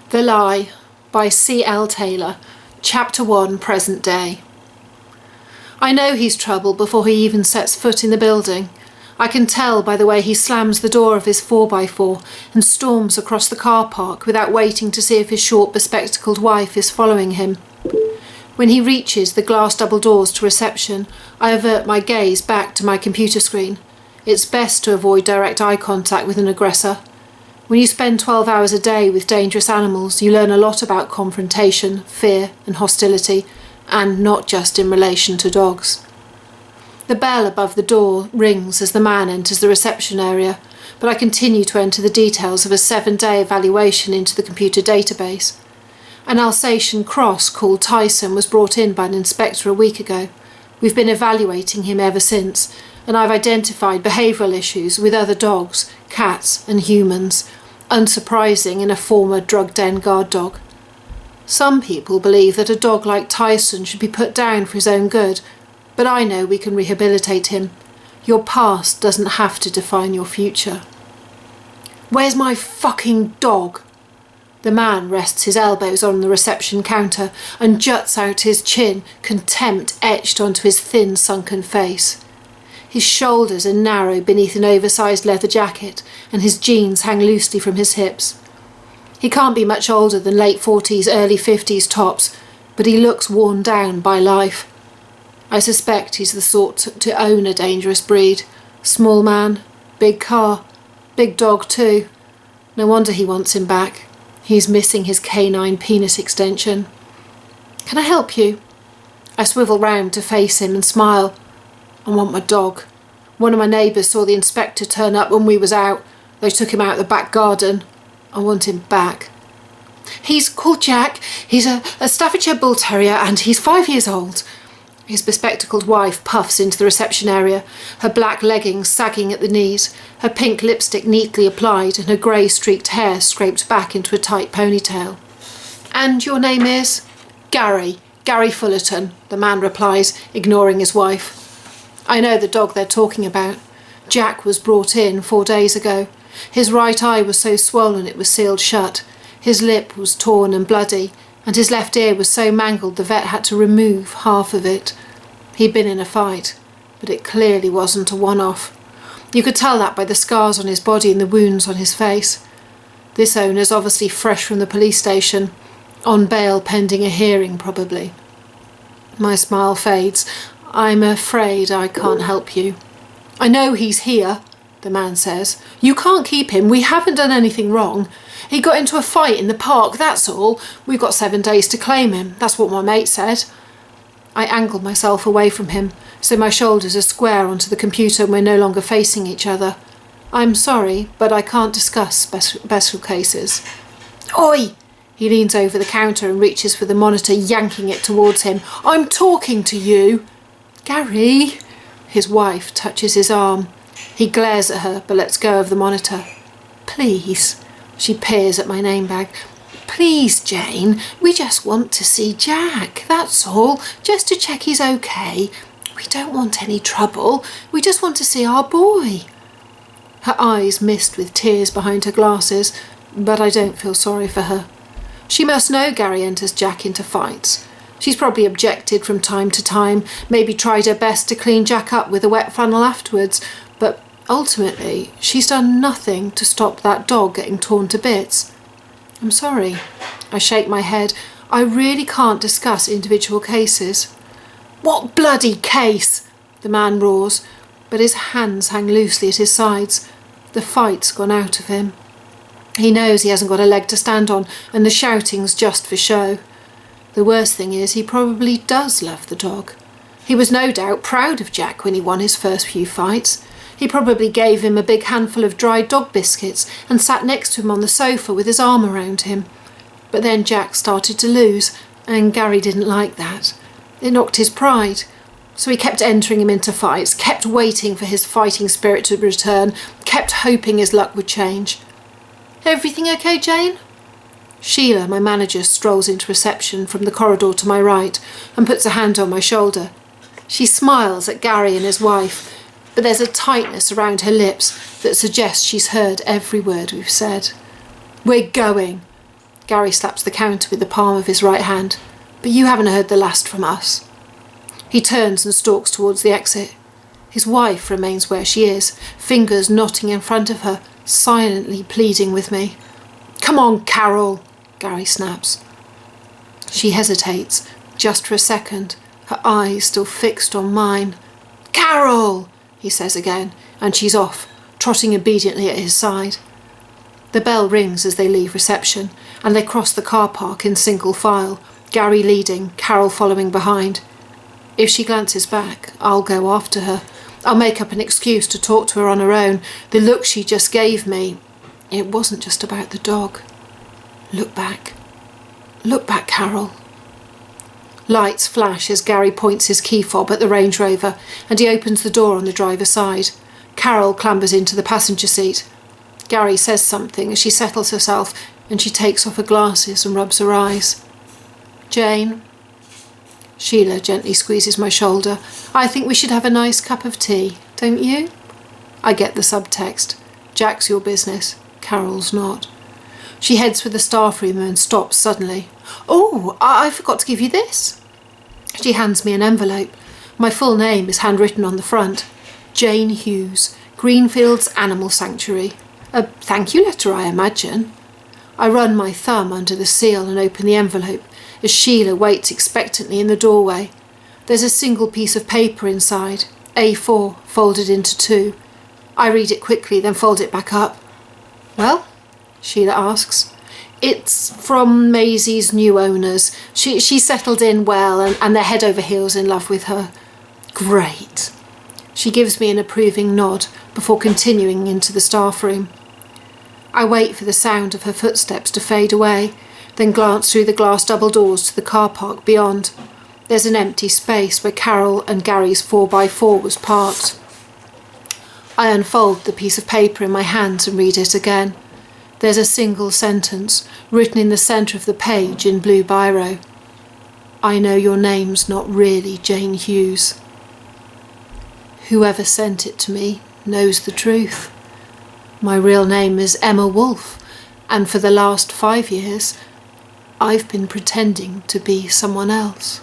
The Lie by C.L. Taylor, Chapter 1, Present Day. I know he's trouble before he even sets foot in the building. I can tell by the way he slams the door of his 4x4 and storms across the car park without waiting to see if his short bespectacled wife is following him. When he reaches the glass double doors to reception, I avert my gaze back to my computer screen. It's best to avoid direct eye contact with an aggressor. When you spend 12 hours a day with dangerous animals, you learn a lot about confrontation, fear and hostility, and not just in relation to dogs. The bell above the door rings as the man enters the reception area, but I continue to enter the details of a 7-day evaluation into the computer database. An Alsatian cross called Tyson was brought in by an inspector a week ago. We've been evaluating him ever since, and I've identified behavioural issues with other dogs, cats and humans, unsurprising in a former drug den guard dog. Some people believe that a dog like Tyson should be put down for his own good, but I know we can rehabilitate him. Your past doesn't have to define your future. Where's my fucking dog? The man rests his elbows on the reception counter and juts out his chin, contempt etched onto his thin, sunken face. His shoulders are narrow beneath an oversized leather jacket, and his jeans hang loosely from his hips. He can't be much older than late 40s, early 50s tops, but he looks worn down by life. I suspect he's the sort to own a dangerous breed. Small man, big car, big dog too. No wonder he wants him back. He's missing his canine penis extension. Can I help you? I swivel round to face him and smile. I want my dog. One of my neighbours saw the inspector turn up when we was out. They took him out the back garden. I want him back. He's called Jack. He's a Staffordshire Bull Terrier and he's 5 years old. His bespectacled wife puffs into the reception area, her black leggings sagging at the knees, her pink lipstick neatly applied and her grey streaked hair scraped back into a tight ponytail. And your name is? Gary Fullerton, the man replies, ignoring his wife. I know the dog they're talking about. Jack was brought in 4 days ago. His right eye was so swollen it was sealed shut. His lip was torn and bloody, and his left ear was so mangled the vet had to remove half of it. He'd been in a fight, but it clearly wasn't a one-off. You could tell that by the scars on his body and the wounds on his face. This owner's obviously fresh from the police station, on bail pending a hearing probably. My smile fades. I'm afraid I can't help you. I know he's here, the man says. You can't keep him. We haven't done anything wrong. He got into a fight in the park, that's all. We've got 7 days to claim him. That's what my mate said. I angle myself away from him, so my shoulders are square onto the computer and we're no longer facing each other. I'm sorry, but I can't discuss special cases. Oi! He leans over the counter and reaches for the monitor, yanking it towards him. I'm talking to you! Gary! His wife touches his arm. He glares at her, but lets go of the monitor. Please. She peers at my name bag. Please, Jane, we just want to see Jack, that's all. Just to check he's okay. We don't want any trouble. We just want to see our boy. Her eyes mist with tears behind her glasses, but I don't feel sorry for her. She must know Gary enters Jack into fights. She's probably objected from time to time, maybe tried her best to clean Jack up with a wet flannel afterwards, but ultimately she's done nothing to stop that dog getting torn to bits. I'm sorry. I shake my head. I really can't discuss individual cases. What bloody case? The man roars, but his hands hang loosely at his sides. The fight's gone out of him. He knows he hasn't got a leg to stand on, and the shouting's just for show. The worst thing is he probably does love the dog. He was no doubt proud of Jack when he won his first few fights. He probably gave him a big handful of dried dog biscuits and sat next to him on the sofa with his arm around him. But then Jack started to lose, and Gary didn't like that. It knocked his pride. So he kept entering him into fights, kept waiting for his fighting spirit to return, kept hoping his luck would change. Everything okay, Jane? Sheila, my manager, strolls into reception from the corridor to my right and puts a hand on my shoulder. She smiles at Gary and his wife, but there's a tightness around her lips that suggests she's heard every word we've said. We're going. Gary slaps the counter with the palm of his right hand. "But you haven't heard the last from us." He turns and stalks towards the exit. His wife remains where she is, fingers knotting in front of her, silently pleading with me. "Come on, Carol," Gary snaps. She hesitates, just for a second, her eyes still fixed on mine. "Carol," he says again, and she's off, trotting obediently at his side. The bell rings as they leave reception, and they cross the car park in single file, Gary leading, Carol following behind. If she glances back, I'll go after her. I'll make up an excuse to talk to her on her own. The look she just gave me, it wasn't just about the dog. Look back. Look back, Carol. Lights flash as Gary points his key fob at the Range Rover, and he opens the door on the driver's side. Carol clambers into the passenger seat. Gary says something as she settles herself, and she takes off her glasses and rubs her eyes. "Jane." Sheila gently squeezes my shoulder. "I think we should have a nice cup of tea, don't you?" I get the subtext. Jack's your business, Carol's not. She heads for the staff room and stops suddenly. "Oh, I forgot to give you this." She hands me an envelope. My full name is handwritten on the front. Jane Hughes, Greenfields Animal Sanctuary. A thank you letter, I imagine. I run my thumb under the seal and open the envelope as Sheila waits expectantly in the doorway. There's a single piece of paper inside, A4, folded into two. I read it quickly, then fold it back up. "Well?" Sheila asks. "It's from Maisie's new owners. She settled in well and they're head over heels in love with her." "Great." She gives me an approving nod before continuing into the staff room. I wait for the sound of her footsteps to fade away, then glance through the glass double doors to the car park beyond. There's an empty space where Carol and Gary's 4x4 was parked. I unfold the piece of paper in my hands and read it again. There's a single sentence written in the centre of the page in blue biro. "I know your name's not really Jane Hughes." Whoever sent it to me knows the truth. My real name is Emma Wolfe, and for the last 5 years, I've been pretending to be someone else.